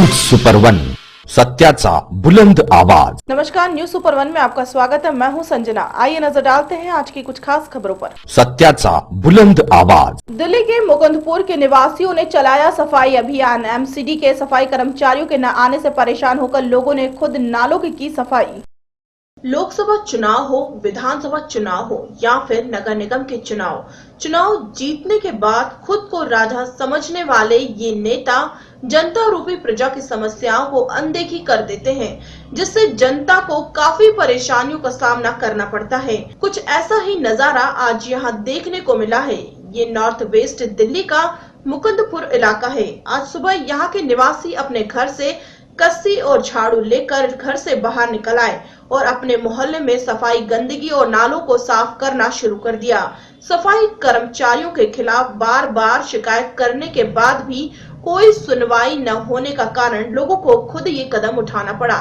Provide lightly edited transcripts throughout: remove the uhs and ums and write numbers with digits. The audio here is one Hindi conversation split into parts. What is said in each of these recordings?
न्यूज सुपर वन, सत्याचा बुलंद आवाज। नमस्कार, न्यूज सुपर वन में आपका स्वागत है। मैं हूं संजना। आइए नजर डालते हैं आज की कुछ खास खबरों पर। सत्याचा बुलंद आवाज। दिल्ली के मुकुंदपुर के निवासियों ने चलाया सफाई अभियान। एमसीडी के सफाई कर्मचारियों के न आने से परेशान होकर लोगों ने खुद नालों की सफाई। लोकसभा चुनाव हो, विधानसभा चुनाव हो या फिर नगर निगम के चुनाव जीतने के बाद खुद को राजा समझने वाले ये नेता जनता रूपी प्रजा की समस्याओं को अनदेखी कर देते हैं, जिससे जनता को काफी परेशानियों का सामना करना पड़ता है। कुछ ऐसा ही नजारा आज यहाँ देखने को मिला है। ये नॉर्थ वेस्ट दिल्ली का मुकुंदपुर इलाका है। आज सुबह यहाँ के निवासी अपने घर से कस्सी और झाड़ू लेकर घर से बाहर निकल आए और अपने मोहल्ले में सफाई, गंदगी और नालों को साफ करना शुरू कर दिया। सफाई कर्मचारियों के खिलाफ बार बार शिकायत करने के बाद भी कोई सुनवाई न होने का कारण लोगों को खुद ये कदम उठाना पड़ा।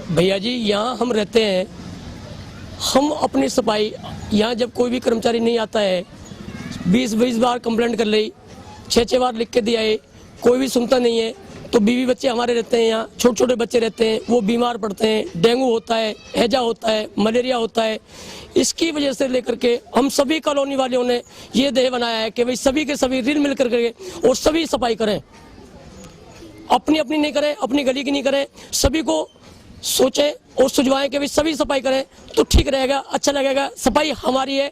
भैया जी, यहाँ हम रहते हैं, हम अपनी सफाई यहाँ जब कोई भी कर्मचारी नहीं आता है, 20-20 बार कंप्लेंट कर ली, 6-6 बार लिख के दिया है, कोई भी सुनता नहीं है। तो बीवी बच्चे हमारे रहते हैं यहाँ, छोटे छोटे बच्चे रहते हैं, वो बीमार पड़ते हैं, डेंगू होता है, हैजा होता है, मलेरिया होता है। इसकी वजह से लेकर के हम सभी कॉलोनी वालों ने ये देह बनाया है कि भाई सभी के सभी रिल मिल करके और सभी सफाई करें, अपनी अपनी नहीं करें, अपनी गली की नहीं करें, सभी को सोचें और सुझवाएं कि भाई सभी सफाई करें तो ठीक रहेगा, अच्छा लगेगा। सफाई हमारी है,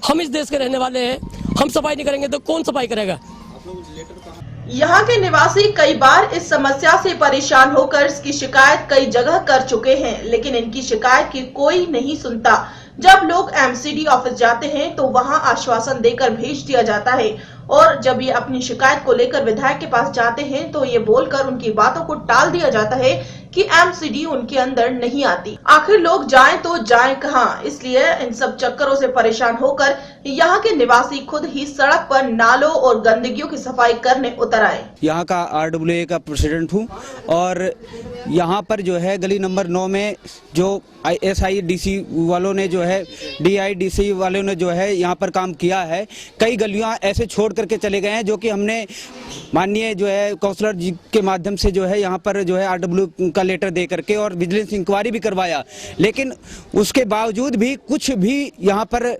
हम इस देश के रहने वाले हैं, हम सफाई नहीं करेंगे तो कौन सफाई करेगा। यहाँ के निवासी कई बार इस समस्या से परेशान होकर इसकी शिकायत कई जगह कर चुके हैं, लेकिन इनकी शिकायत की कोई नहीं सुनता। जब लोग एमसीडी ऑफिस जाते हैं तो वहाँ आश्वासन देकर भेज दिया जाता है और जब ये अपनी शिकायत को लेकर विधायक के पास जाते हैं तो ये बोलकर उनकी बातों को टाल दिया जाता है कि एमसीडी उनके अंदर नहीं आती। आखिर लोग जाएं तो जाएं कहां? इसलिए इन सब चक्करों से परेशान होकर यहाँ के निवासी खुद ही सड़क पर नालों और गंदगियों की सफाई करने उतर आए। यहाँ का RWA का प्रेसिडेंट हूँ और यहाँ पर जो है गली नंबर 9 में जो SIDC वालों ने जो है DIDC वालों ने जो है यहाँ पर काम किया है। कई गलियाँ ऐसे छोड़ करके चले गए हैं जो कि हमने माननीय जो है काउंसलर जी के माध्यम से जो है यहाँ पर जो है RW का लेटर दे करके और विजिलेंस इंक्वायरी भी करवाया, लेकिन उसके बावजूद भी कुछ भी यहाँ पर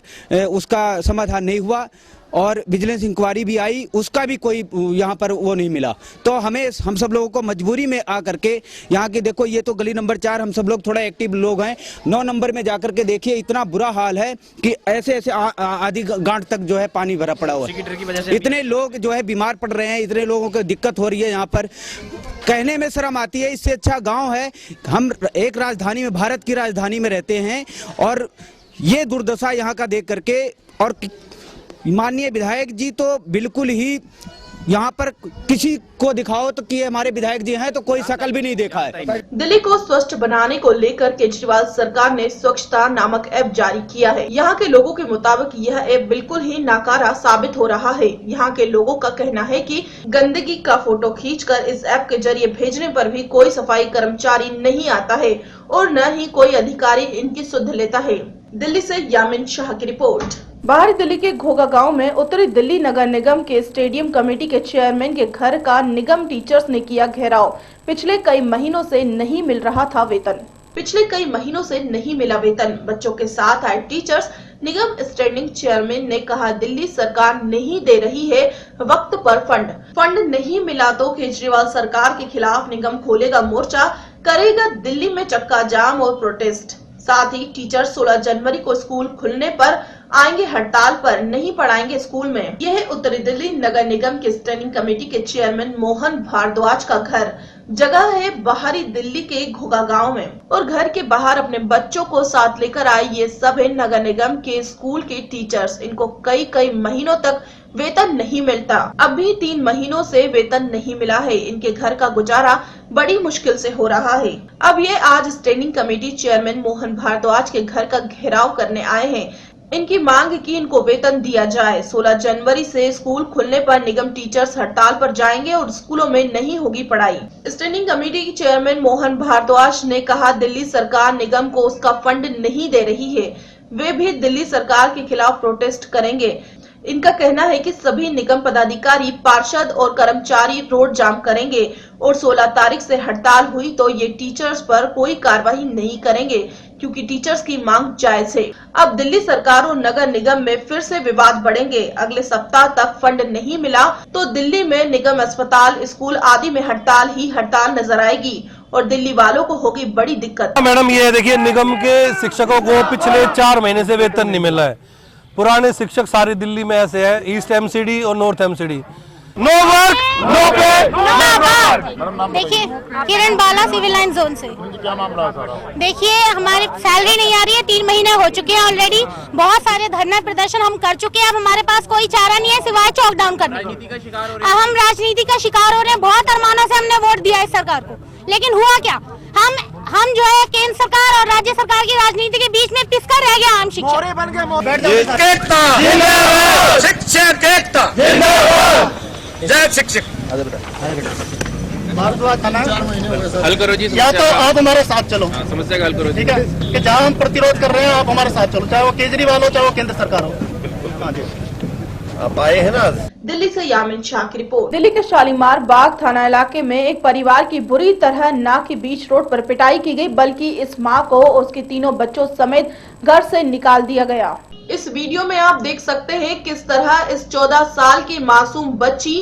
उसका समाधान नहीं हुआ और विजिलेंस इंक्वायरी भी आई, उसका भी कोई यहाँ पर वो नहीं मिला। तो हम सब लोगों को मजबूरी में आ करके यहाँ की देखो, ये तो गली नंबर 4, हम सब लोग थोड़ा एक्टिव लोग हैं, 9 नंबर में जाकर के देखिए इतना बुरा हाल है कि ऐसे ऐसे आधी गांठ तक जो है पानी भरा पड़ा हुआ है। इतने लोग जो है बीमार पड़ रहे हैं, इतने लोगों को दिक्कत हो रही है। यहाँ पर कहने में शर्म आती है, इससे अच्छा गाँव है। हम एक राजधानी में, भारत की राजधानी में रहते हैं और ये दुर्दशा यहाँ का देख करके, और माननीय विधायक जी तो बिल्कुल ही यहाँ पर किसी को दिखाओ तो कि हमारे विधायक जी हैं तो कोई शकल भी नहीं देखा है। दिल्ली को स्वच्छ बनाने को लेकर केजरीवाल सरकार ने स्वच्छता नामक ऐप जारी किया है। यहाँ के लोगों के मुताबिक यह ऐप बिल्कुल ही नाकारा साबित हो रहा है। यहाँ के लोगों का कहना है कि गंदगी का फोटो खींचकर इस ऐप के जरिए भेजने पर भी कोई सफाई कर्मचारी नहीं आता है और न ही कोई अधिकारी इनकी सुध लेता है। दिल्ली से यामिन शाह की रिपोर्ट। बाहरी दिल्ली के घोगा गांव में उत्तरी दिल्ली नगर निगम के स्टेडियम कमेटी के चेयरमैन के घर का निगम टीचर्स ने किया घेराव। पिछले कई महीनों से नहीं मिल रहा था वेतन। बच्चों के साथ आए टीचर्स। निगम स्टैंडिंग चेयरमैन ने कहा, दिल्ली सरकार नहीं दे रही है वक्त पर फंड नहीं मिला तो केजरीवाल सरकार के खिलाफ निगम खोलेगा मोर्चा, करेगा दिल्ली में चक्का जाम और प्रोटेस्ट। साथ ही टीचर 16 जनवरी को स्कूल खुलने पर आएंगे हड़ताल पर, नहीं पढ़ाएंगे स्कूल में। यह है उत्तरी दिल्ली नगर निगम के स्टैंडिंग कमेटी के चेयरमैन मोहन भारद्वाज का घर। जगह है बाहरी दिल्ली के घोगा गांव में और घर के बाहर अपने बच्चों को साथ लेकर आए ये सब है नगर निगम के स्कूल के टीचर्स। इनको कई महीनों तक वेतन नहीं मिलता। अभी 3 महीनों से वेतन नहीं मिला है। इनके घर का गुजारा बड़ी मुश्किल से हो रहा है। अब ये आज standing committee chairman Mohan Bharadwaj के घर का घेराव करने आए हैं। इनकी मांग की इनको वेतन दिया जाए। 16 जनवरी से स्कूल खुलने पर निगम टीचर्स हड़ताल पर जाएंगे और स्कूलों में नहीं होगी पढ़ाई। स्टैंडिंग कमेटी के चेयरमैन मोहन भारद्वाज ने कहा, दिल्ली सरकार निगम को उसका फंड नहीं दे रही है। वे भी दिल्ली सरकार के खिलाफ प्रोटेस्ट करेंगे। इनका कहना है कि सभी निगम पदाधिकारी, पार्षद और कर्मचारी रोड जाम करेंगे और 16 तारीख से हड़ताल हुई तो ये टीचर्स पर कोई कार्रवाई नहीं करेंगे क्योंकि टीचर्स की मांग जायज है। अब दिल्ली सरकार और नगर निगम में फिर से विवाद बढ़ेंगे। अगले सप्ताह तक फंड नहीं मिला तो दिल्ली में निगम अस्पताल, स्कूल आदि में हड़ताल ही हड़ताल नजर आएगी और दिल्ली वालों को होगी बड़ी दिक्कत। मैडम ये देखिए, निगम के शिक्षकों को पिछले 4 महीने से वेतन नहीं मिला है। पुराने शिक्षक सारी दिल्ली में ऐसे है, ईस्ट एमसीडी और north MCD. No work no pay. देखिए, Kiran Bala civil line zone से। क्या मामला है सारा? देखिए, हमारी सैलरी नहीं आ रही है, 3 महीने हो चुके हैं ऑलरेडी। बहुत सारे धरना प्रदर्शन हम कर चुके हैं। अब हमारे पास कोई चारा नहीं है सिवाय चौक डाउन करने के। हम राजनीति का शिकार हो रहे हैं। बहुत अरमानों से हमने वोट दिया इस सरकार को, लेकिन हुआ क्या? हम जो है केंद्र सरकार और राज्य सरकार की राजनीति के बीच में पिसकर रह गया आम शिक्षक। शिक्षक एकता, जय शिक्षक। भारद्वाज थाना हल करो जी, या तो आप हमारे साथ चलो, समस्या का हल करो। ठीक है कि जहाँ हम प्रतिरोध कर रहे हैं आप हमारे साथ चलो, चाहे वो केजरीवाल हो चाहे वो केंद्र सरकार हो। हाँ जी, आप आए हैं ना। दिल्ली से यामिन शाह की रिपोर्ट। दिल्ली के शालीमार बाग थाना इलाके में एक परिवार की बुरी तरह नाक के बीच रोड पर पिटाई की गई, बल्कि इस मां को उसके तीनों बच्चों समेत घर से निकाल दिया गया। इस वीडियो में आप देख सकते हैं किस तरह इस 14 साल की मासूम बच्ची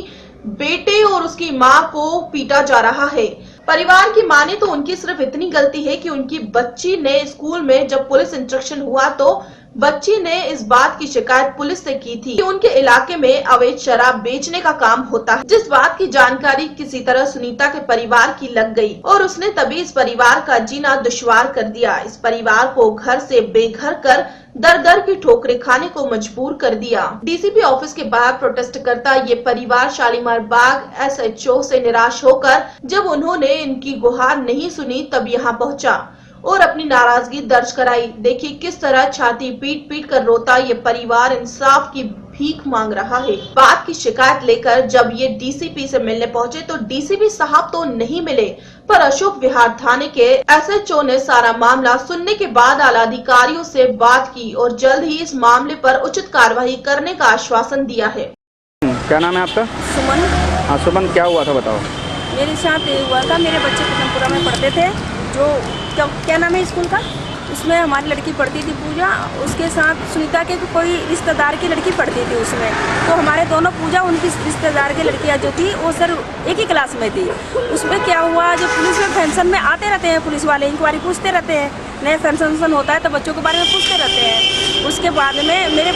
बेटे और उसकी मां को पीटा जा रहा है। परिवार की माने तो उनकी सिर्फ इतनी गलती है कि उनकी बच्ची ने स्कूल में जब पुलिस इंस्ट्रक्शन हुआ तो बच्ची ने इस बात की शिकायत पुलिस से की थी कि उनके इलाके में अवैध शराब बेचने का काम होता है, जिस बात की जानकारी किसी तरह सुनीता के परिवार की लग गई और उसने तभी इस परिवार का जीना दुश्वार कर दिया। इस परिवार को घर से बेघर कर दर दर की ठोकरें खाने को मजबूर कर दिया। डीसीपी ऑफिस के बाहर प्रोटेस्ट करता ये परिवार शालीमार बाग SHO से निराश होकर जब उन्होंने इनकी गुहार नहीं सुनी तब यहाँ पहुँचा और अपनी नाराजगी दर्ज कराई। देखिए किस तरह छाती पीट पीट कर रोता ये परिवार इंसाफ की भीख मांग रहा है। बात की शिकायत लेकर जब ये डीसीपी से मिलने पहुंचे तो डीसीपी साहब तो नहीं मिले, पर अशोक विहार थाने के SHO ने सारा मामला सुनने के बाद आला अधिकारियों से बात की और जल्द ही इस मामले पर उचित कार्रवाई करने का आश्वासन दिया है। क्या नाम है आपका? सुमन। हाँ सुमन, क्या हुआ था बताओ। मेरे साथ ये हुआ था, मेरे बच्चे कुसुमपुरा में पढ़ते थे, जो क्या नाम है स्कूल का, उसमें हमारी लड़की पढ़ती थी पूजा, उसके साथ सुनीता के कोई रिश्तेदार की लड़की पढ़ती थी उसमें। तो हमारे दोनों पूजा उनकी रिश्तेदार की लड़कियां जो थी वो सर एक ही क्लास में थी। उसमें क्या हुआ, जो पुलिस में फंक्शन में आते रहते हैं पुलिस वाले, इंक्वायरी पूछते रहते हैं, नए फंक्शन होता है तो बच्चों के बारे में पूछते रहते हैं। उसके बाद में मेरे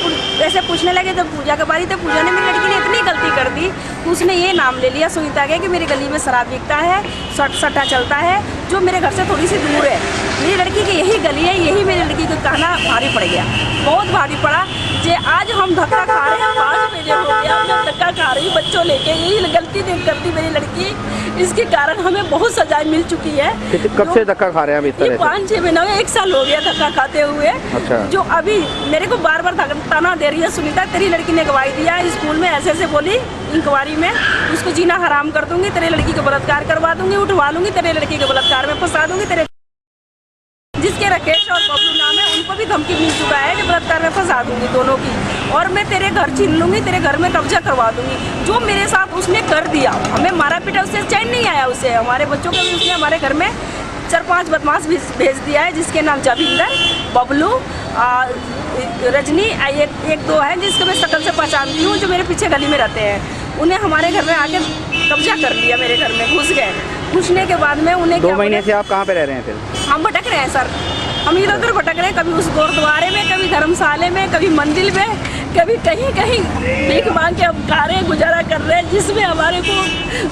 ऐसे पूछने लगे जब पूजा के बारी, तो पूजा ने मेरी लड़की ने इतनी गलती कर दी, उसने ये नाम ले लिया सुनीता के कि मेरी गली में शराब बिकता है, सट्टा चलता है, जो मेरे घर से थोड़ी सी दूर है। मेरी लड़की की यही गली है, यही मेरी लड़की को कहना भारी पड़ गया, बहुत भारी पड़ा। जे आज हम धक्का खा रहे हैं, 5 महीने हो गया मैं धक्का खा रही हूँ बच्चों लेके, यही गलती नहीं करती मेरी लड़की, इसके कारण हमें बहुत सजाएं मिल चुकी है। कब से धक्का खा रहे हैं? अभी 5-6 महीने में 1 साल हो गया धक्का खाते हुए। अच्छा। जो अभी मेरे को बार बार ताना दे रही है सुनीता, तेरी लड़की ने गवाही दिया स्कूल में, ऐसे बोली इंक्वायरी में, उसको जीना हराम कर दूंगी, तेरे लड़की को बलात्कार करवा दूंगी, उठवा लूंगी, तेरे लड़की को बलात्कार में फंसा दूंगी। तेरे जिसके राकेश और बबलू नाम है उनको भी धमकी मिल चुका है कि बलात्कार में फंसा दूंगी दोनों की, और मैं तेरे घर छीन लूंगी, तेरे घर में कब्जा करवा दूंगी। जो मेरे साथ उसने कर दिया, हमें मारा पीटा, उससे चैन नहीं आया उसे। हमारे बच्चों को भी उसने हमारे घर में 4-5 बदमाश भेज दिया है, जिसके नाम जाविंदर, बबलू, रजनी, एक दो है जिसको मैं शकल से पहचानती हूँ, जो मेरे पीछे गली में रहते हैं। उन्हें हमारे घर में आके कब्जा कर लिया, मेरे घर में घुस गए। घुसने के बाद में उन्हें 2 महीने से आप कहाँ पे रह रहे हैं फिर? हम भटक रहे हैं सर, हम इधर उधर भटक रहे हैं, कभी उस गुरुद्वारे में, कभी धर्मशाले में, कभी मंदिर में, कभी कहीं कहीं भीख मांग के हम खा रहे हैं, गुजारा कर रहे हैं, जिसमें हमारे को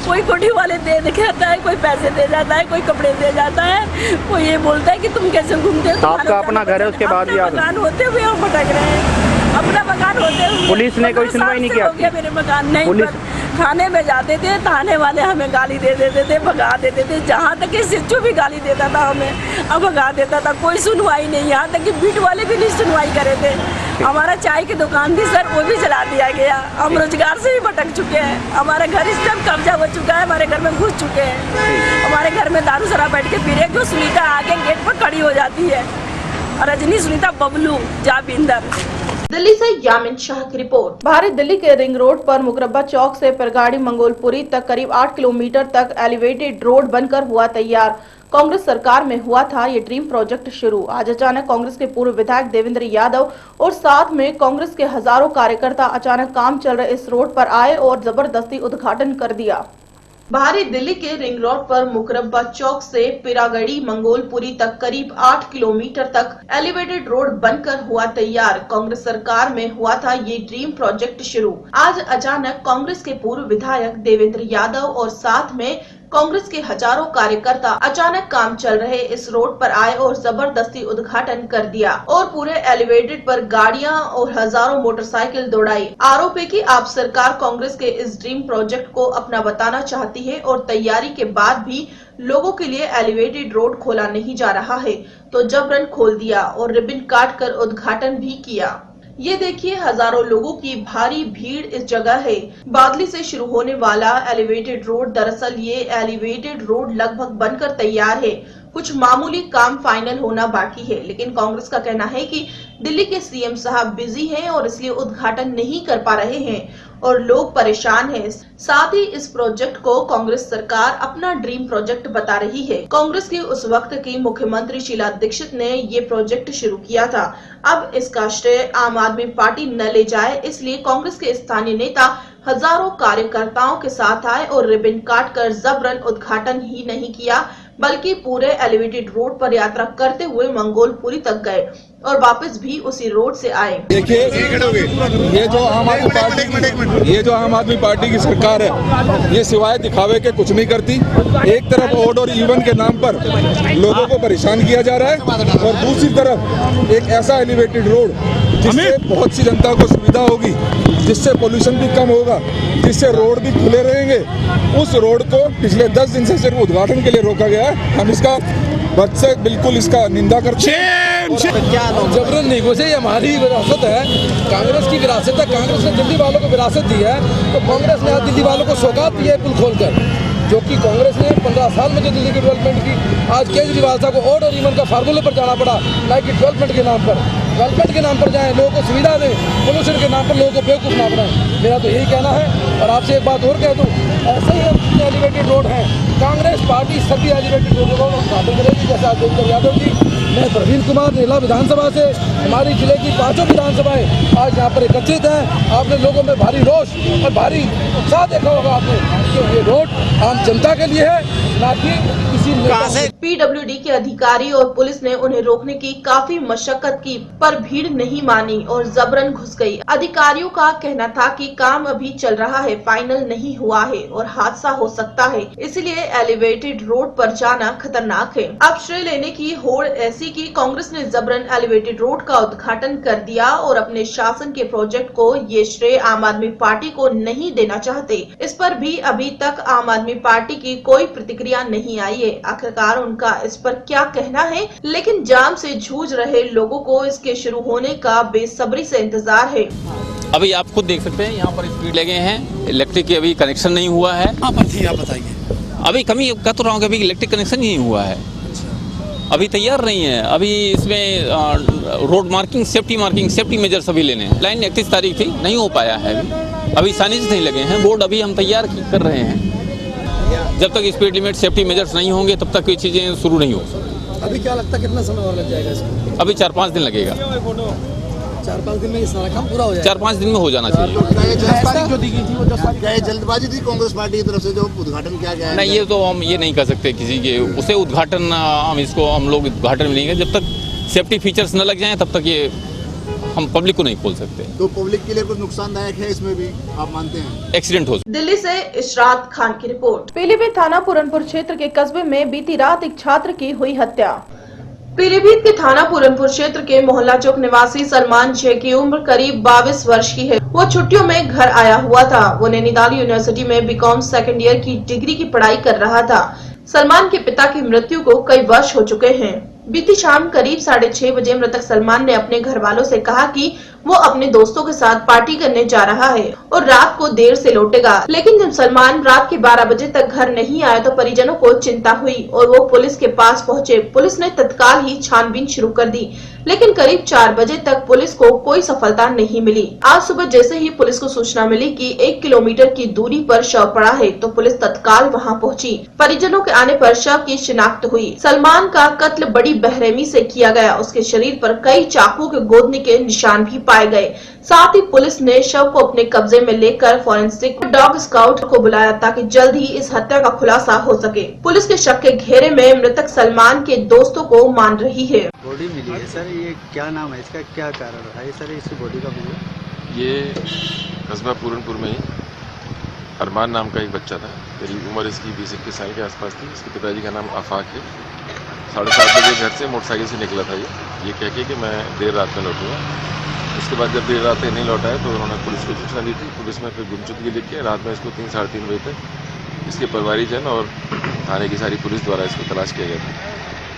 कोई कोठी वाले दे जाता है, कोई पैसे दे जाता है, कोई कपड़े दे जाता है, कोई ये बोलता है कि तुम कैसे घूमते हो। आपका अपना घर है, उसके बाद भी आप मकान होते हुए हम भटक रहे हैं, अपना मकान होते हुए। पुलिस ने कोई सुनवाई नहीं किया? हो गया मेरे मकान नहीं, पुलिस खाने में जाते थे, थाने वाले हमें गाली दे देते थे, भगा देते थे, जहाँ तक कि सिच्चू भी गाली देता था हमें, अब भगा देता था, कोई सुनवाई नहीं। यहाँ तक कि बीट वाले भी नहीं सुनवाई करे थे। हमारा चाय की दुकान थी सर, वो भी जला दिया गया, हम रोजगार से भी भटक चुके हैं, हमारा घर इस टाइम कब्जा हो चुका है, हमारे घर में घुस चुके हैं, हमारे घर में दारू शराब बैठ के पी रहे, जो सुनीता आके गेट पर खड़ी हो जाती है, और रजनी, सुनीता, बबलू, जाविंदर। दिल्ली से यामिन शाह की रिपोर्ट। भारत दिल्ली के रिंग रोड पर मुकरब्बा चौक से परगाड़ी मंगोलपुरी तक करीब 8 किलोमीटर तक एलिवेटेड रोड बनकर हुआ तैयार। कांग्रेस सरकार में हुआ था ये ड्रीम प्रोजेक्ट शुरू। आज अचानक कांग्रेस के पूर्व विधायक देवेंद्र यादव और साथ में कांग्रेस के हजारों कार्यकर्ता अचानक काम चल रहे इस रोड पर आए और जबरदस्ती उद्घाटन कर दिया। बाहरी दिल्ली के रिंग रोड पर मुकरब्बा चौक से पिरागड़ी मंगोलपुरी तक करीब 8 किलोमीटर तक एलिवेटेड रोड बनकर हुआ तैयार। कांग्रेस सरकार में हुआ था ये ड्रीम प्रोजेक्ट शुरू। आज अचानक कांग्रेस के पूर्व विधायक देवेंद्र यादव और साथ में कांग्रेस के हजारों कार्यकर्ता अचानक काम चल रहे इस रोड पर आए और जबरदस्ती उद्घाटन कर दिया और पूरे एलिवेटेड पर गाड़ियां और हजारों मोटरसाइकिल दौड़ाई। आरोप है कि आप सरकार कांग्रेस के इस ड्रीम प्रोजेक्ट को अपना बताना चाहती है और तैयारी के बाद भी लोगों के लिए एलिवेटेड रोड खोला नहीं जा रहा है तो जबरन खोल दिया और रिबन काट कर उद्घाटन भी किया। ये देखिए हजारों लोगों की भारी भीड़ इस जगह है। बादली से शुरू होने वाला एलिवेटेड रोड, दरअसल ये एलिवेटेड रोड लगभग बनकर तैयार है। कुछ मामूली काम फाइनल होना बाकी है, लेकिन कांग्रेस का कहना है कि दिल्ली के सीएम साहब बिजी हैं और इसलिए उद्घाटन नहीं कर पा रहे हैं और लोग परेशान हैं। साथ ही इस प्रोजेक्ट को कांग्रेस सरकार अपना ड्रीम प्रोजेक्ट बता रही है। कांग्रेस की उस वक्त की मुख्यमंत्री शीला दीक्षित ने ये प्रोजेक्ट शुरू किया था। अब इसका श्रेय आम आदमी पार्टी न ले जाए, इसलिए कांग्रेस के स्थानीय नेता हजारों कार्यकर्ताओं के साथ आए और रिबन काट कर जबरन उद्घाटन ही नहीं किया बल्कि पूरे एलिवेटेड रोड पर यात्रा करते हुए मंगोलपुरी तक गए और वापस भी उसी रोड से आए। देखिए ये जो आम आदमी पार्टी की सरकार है ये सिवाय दिखावे के कुछ नहीं करती। एक तरफ ओड और इवन के नाम पर लोगों को परेशान किया जा रहा है और दूसरी तरफ एक ऐसा एलिवेटेड रोड जिससे बहुत सी जनता को सुविधा होगी, जिससे पोल्यूशन भी कम होगा, जिससे रोड भी खुले रहेंगे। उस रोड को पिछले 10 दिन से सिर्फ उद्घाटन के लिए रोका गया है। हम इसका बच्चे बिल्कुल इसका निंदा करते हैं। जबरन नहीं घुसे, ये हमारी विरासत है, कांग्रेस की विरासत है। कांग्रेस ने दिल्ली वालों को विरासत दी है तो कांग्रेस ने आज दिल्ली वालों को सौगात दी है पुल खोलकर, जो कि कांग्रेस ने 15 साल में जो दिल्ली की डेवलपमेंट की। आज केजरीवाल साहब को ओड और इवन का फार्मूले पर जाना पड़ा, ना कि डेवलपमेंट के नाम पर। डेवलपमेंट के नाम पर जाएं, लोगों को सुविधा दें, पोल्यूशन के नाम पर लोगों को बेवकूफ़ ना बनाएं। मेरा तो यही कहना है। और आपसे एक बात और कह दूँ, ऐसे ही हम एलिवेटेड रोड हैं, कांग्रेस पार्टी सभी एलिवेटेड रोडों को उद्घाटन करेगी। जैसा देवेंद्र यादव जी, मैं प्रवीण कुमार नेला विधानसभा से, हमारी जिले की 5 विधानसभाएं आज यहाँ पर एकत्रित हैं। आपने लोगों में भारी रोष और भारी उत्साह देखा होगा आपने, क्योंकि ये रोड आम जनता के लिए है, ना कि किसी पीडब्ल्यूडी के अधिकारी और पुलिस ने उन्हें रोकने की काफी मशक्कत की पर भीड़ नहीं मानी और जबरन घुस गई। अधिकारियों का कहना था कि काम अभी चल रहा है, फाइनल नहीं हुआ है और हादसा हो सकता है, इसलिए एलिवेटेड रोड पर जाना खतरनाक है। अब श्रेय लेने की होड़ ऐसी कि कांग्रेस ने जबरन एलिवेटेड रोड का उद्घाटन कर दिया और अपने शासन के प्रोजेक्ट को ये श्रेय आम आदमी पार्टी को नहीं देना चाहते। इस पर भी अभी तक आम आदमी पार्टी की कोई प्रतिक्रिया नहीं आई है। आखिरकार उनका इस पर क्या कहना है, लेकिन जाम से जूझ रहे लोगों को इसके शुरू होने का बेसब्री से इंतजार है। अभी आप खुद देख सकते हैं यहाँ पर स्पीड लगे हैं, इलेक्ट्रिक की अभी कनेक्शन नहीं हुआ है। आप बताइए। अभी कमी कह तो रहा हूँ, अभी इलेक्ट्रिक कनेक्शन नहीं हुआ है, अभी तैयार नहीं है। अभी इसमें रोड मार्किंग, सेफ्टी मेजर सभी लेने हैं। लाइन 31 तारीख थी, नहीं हो पाया है। अभी साइनेज नहीं लगे हैं, बोर्ड अभी हम तैयार कर रहे हैं। जब तक स्पीड लिमिट, सेफ्टी मेजर्स नहीं होंगे तब तक ये चीज़ें शुरू नहीं हो सकती। अभी क्या लगता है कितना समय और लग जाएगा इसमें? अभी 4-5 दिन लगेगा। 4-5 दिन में ये सारा काम पूरा हो जाएगा? 4-5 दिन में हो जाना चाहिए। जल्दबाजी थी कांग्रेस पार्टी की तरफ से जो उद्घाटन किया गया है? नहीं, ये तो हम ये नहीं कर सकते किसी के उसे उद्घाटन, हम लोग उद्घाटन में नहीं करेंगे जब तक सेफ्टी फीचर्स न लग जाएं, तब तक ये हम पब्लिक को नहीं खोल सकते। तो पब्लिक के लिए कुछ नुकसानदायक है इसमें भी, आप मानते हैं? एक्सीडेंट हो। दिल्ली से इशरात खान की रिपोर्ट। पीलीभीत थाना पूरनपुर क्षेत्र के कस्बे में बीती रात एक छात्र की हुई हत्या। पीलीभीत के थाना पूरनपुर क्षेत्र के मोहल्ला चौक निवासी सलमान जे की उम्र करीब 22 वर्ष की है। वो छुट्टियों में घर आया हुआ था। वो नैनीताल यूनिवर्सिटी में बीकॉम सेकंड ईयर की डिग्री की पढ़ाई कर रहा था। सलमान के पिता की मृत्यु को कई वर्ष हो चुके हैं। बीती शाम करीब 6:30 बजे मृतक सलमान ने अपने घर वालों से कहा कि वो अपने दोस्तों के साथ पार्टी करने जा रहा है और रात को देर से लौटेगा। लेकिन जब सलमान रात के 12 बजे तक घर नहीं आया तो परिजनों को चिंता हुई और वो पुलिस के पास पहुँचे। पुलिस ने तत्काल ही छानबीन शुरू कर दी, लेकिन करीब 4 बजे तक पुलिस को कोई सफलता नहीं मिली। आज सुबह जैसे ही पुलिस को सूचना मिली कि 1 किलोमीटर की दूरी पर शव पड़ा है तो पुलिस तत्काल वहां पहुंची। परिजनों के आने पर शव की शिनाख्त हुई। सलमान का कत्ल बड़ी बेरहमी से किया गया। उसके शरीर पर कई चाकू के गोदने के निशान भी पाए गए। साथ ही पुलिस ने शव को अपने कब्जे में लेकर फॉरेंसिक डॉग स्काउट को बुलाया ताकि जल्द ही इस हत्या का खुलासा हो सके। पुलिस के शक के घेरे में मृतक सलमान के दोस्तों को मान रही है। बॉडी मिली है सर, ये क्या नाम है इसका, क्या कारण रहा है सर इस बॉडी का मिला? ये कस्बा पूरनपुर में ही अरमान नाम का एक बच्चा था। करीब उम्र इसकी 20-21 साल के आसपास थी। इसके पिताजी का नाम आफाक है। 7:30 बजे घर से मोटरसाइकिल से निकला था ये कह के कि मैं देर रात में लौटूंगा। उसके बाद जब देर रात नहीं लौटा है तो उन्होंने पुलिस को सूचना दी थी। पुलिस में फिर गुमशुदगी लिख के रात में इसको 3-3:30 बजे तक इसके परिवारीजन और थाने की सारी पुलिस द्वारा इसको तलाश किया गया था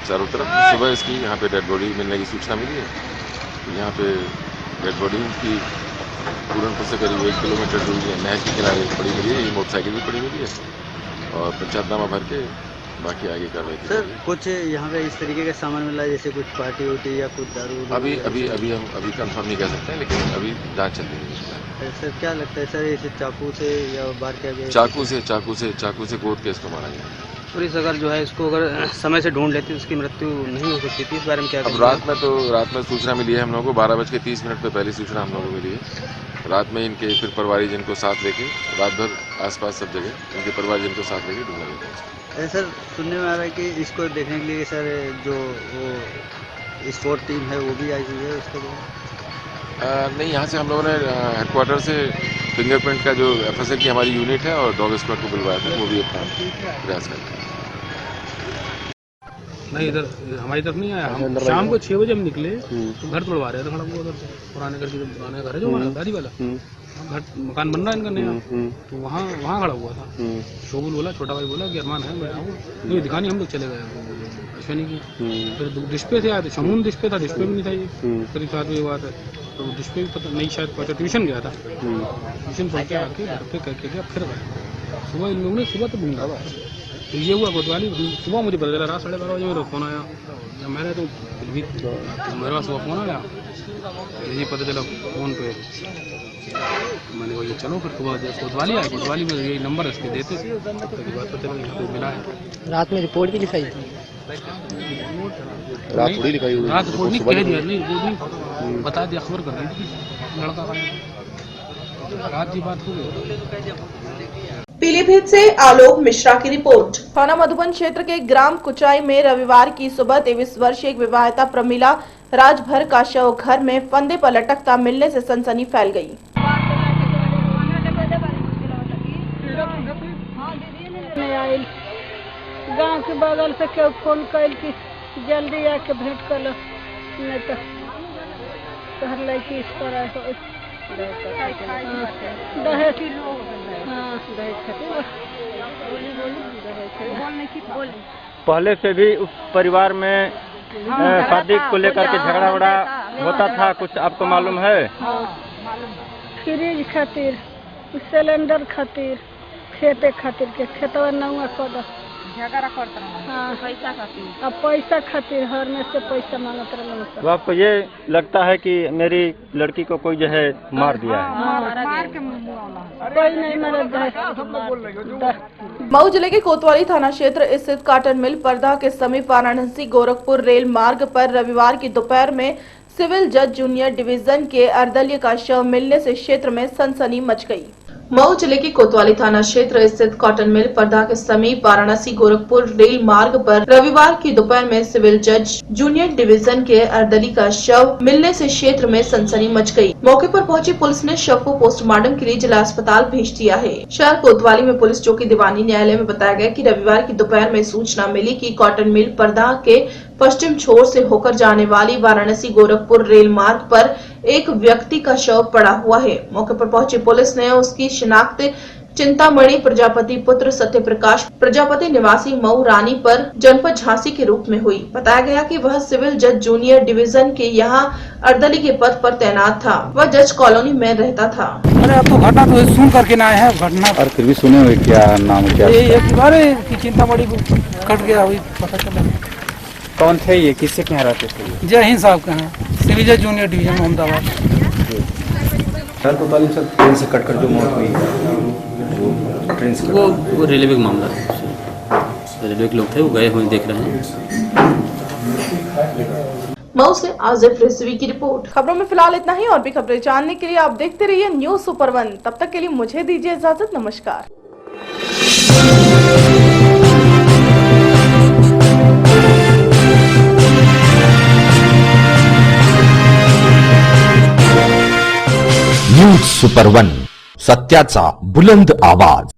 चारों तरफ। सुबह इसकी यहाँ पे डेड बॉडी मिलने की सूचना मिली है। तो यहाँ पे डेड बॉडी की पूरनपुर से करीब 1 किलोमीटर दूरी है, नहर के किनारे पड़ी मिली है। ये मोटरसाइकिल भी पड़ी मिली है और पंचायतनामा भर के बाकी आगे कार्रवाई की। सर कुछ यहाँ पे इस तरीके का सामान मिला जैसे कुछ पार्टी उटी या कुछ दारू? अभी हम कंफर्म नहीं कर सकते हैं, लेकिन अभी जांच चल रही है। सर क्या लगता है सर, इसे चाकू से या बार क्या गया? चाकू से गोद के इसको मारा गया। पुलिस अगर जो है इसको अगर समय से ढूंढ लेती तो उसकी मृत्यु नहीं हो सकती थी। इस बारे में क्या? अब रात में सूचना मिली है हम लोगों को 12:30 पे पहली सूचना हम लोगों को मिली है। रात में इनके फिर परिवारीजन को साथ लेके रात भर आसपास सब जगह इनके परिवारजन को साथ लेके ढूंढा गया। सर सुनने में आ रहा है कि इसको देखने के लिए सर जो वो स्पोर्ट टीम है वो भी आई हुई है उसके लिए? नहीं, यहाँ से हम लोगों ने हेडक्वार्टर से फिंगरप्रिंट का जो FSL की हमारी यूनिट है और डॉग स्क्वाड को बुलवाया था, वो भी अपना प्रयास करते हैं। नहीं, इधर हमारी तरफ नहीं आया। हम शाम को 6 बजे हम निकले तो घर तोड़वा रहे थे खड़ा हुआ उधर से। पुराने घर की जो पुराने घर है जो हमारा दादी वाला घर मकान बन रहा है इनका नया, तो वहाँ खड़ा हुआ था। शोभुल बोला, छोटा भाई बोला कि अरमान है, मैं आऊँ तो दिखाने हम लोग चले गए अश्विनी की। फिर डिस्प्ले से आया तो शमून डिस्प्ले था, डिस्प्ले भी नहीं था। ये करीब 7 बजे बात है तो डिस्प्ले भी पता नहीं, शायद पता ट्यूशन गया था। ट्यूशन पढ़ के आके घर पे कह के फिर गए। सुबह इन लोगों ने सुबह तो ढूंढा तो ये हुआ कोतवाली। सुबह मुझे पता चला रात 12:30 बजे मेरा फ़ोन आया। जब मैंने तो फिर भी मेरे पास सुबह फ़ोन आया, ये पता चला फ़ोन पे। मैंने कहा चलो फिर सुबह कोतवाली आई। कोतवाली में यही नंबर इसके देते थे, तब तक की बात पता चला यहाँ पे मिला है। रात में रिपोर्ट भी लिखाई थी? रात रिपोर्ट नहीं कह दिया, नहीं रिपोर्ट नहीं बता दिया, खबर कर दी थी लड़का का। रात की बात हो गई। पीलीभीत से आलोक मिश्रा की रिपोर्ट। थाना मधुबन क्षेत्र के ग्राम कुचाई में रविवार की सुबह 23 वर्षीय एक विवाहिता प्रमिला राजभर का शव घर में फंदे पर लटकता मिलने से सनसनी फैल गई। गांव के बगल से क्यों फोन कैल की जल्दी आके भेंट कर लो, नहीं तो घर लड़की इस पर आए पहले से भी उस परिवार में शादी को लेकर के झगड़ा वगड़ा होता था, कुछ आपको मालूम है? फ्रिज खातिर, सिलेंडर खातिर, खेते खातिर के खेतवा नौआ कर झगड़ा करता रहा। पैसा खातिर, अब पैसा खातिर हर में से पैसा मांगत रहा। तो आपको ये लगता है कि मेरी लड़की को कोई जो है मार दिया है? कोई नहीं मारा। मऊ जिले के कोतवाली थाना क्षेत्र स्थित कॉटन मिल परदा के समीप वाराणसी गोरखपुर रेल मार्ग पर रविवार की दोपहर में सिविल जज जूनियर डिवीजन के अर्दल्य का शव मिलने से क्षेत्र में सनसनी मच गई। मऊ जिले के कोतवाली थाना क्षेत्र स्थित कॉटन मिल परदा के समीप वाराणसी गोरखपुर रेल मार्ग पर रविवार की दोपहर में सिविल जज जूनियर डिवीजन के अर्दली का शव मिलने से क्षेत्र में सनसनी मच गई। मौके पर पहुंची पुलिस ने शव को पोस्टमार्टम के लिए जिला अस्पताल भेज दिया है। शहर कोतवाली में पुलिस चौकी दीवानी न्यायालय में बताया गया कि रविवार की दोपहर में सूचना मिली कि कॉटन मिल परदा के पश्चिम छोर से होकर जाने वाली वाराणसी गोरखपुर रेल मार्ग पर एक व्यक्ति का शव पड़ा हुआ है। मौके पर पहुंची पुलिस ने उसकी शिनाख्त चिंतामणि प्रजापति पुत्र सत्यप्रकाश प्रजापति निवासी मऊ रानी पर जनपद झांसी के रूप में हुई। बताया गया कि वह सिविल जज जूनियर डिवीजन के यहाँ अर्दली के पद पर तैनात था। वह जज कॉलोनी में रहता था। अरे अब तो घटना तो सुन करके ना है घटना, और फिर भी सुने हुए क्या नाम क्या ये एक बार की चिंतामणि को कट गया, अभी पता चला। कौन थे ये, किससे कहाँ रहते थे? जय हिंद साहब कहाँ, सिविल जज junior division Ahmedabad. Sir train से कटकर जो मौत हुई, ट्रेन से वो रेलवे का मामला है। रेलवे के लोग थे, वो गए हुए देख रहे हैं। मऊ से आजिफ रिजवी की रिपोर्ट। खबरों में फिलहाल इतना ही। और भी खबरें जानने के लिए आप देखते रहिए न्यूज सुपर 1। तब तक के लिए मुझे दीजिए इजाजत। नमस्कार। न्यूज सुपर 1, सत्याचा बुलंद आवाज।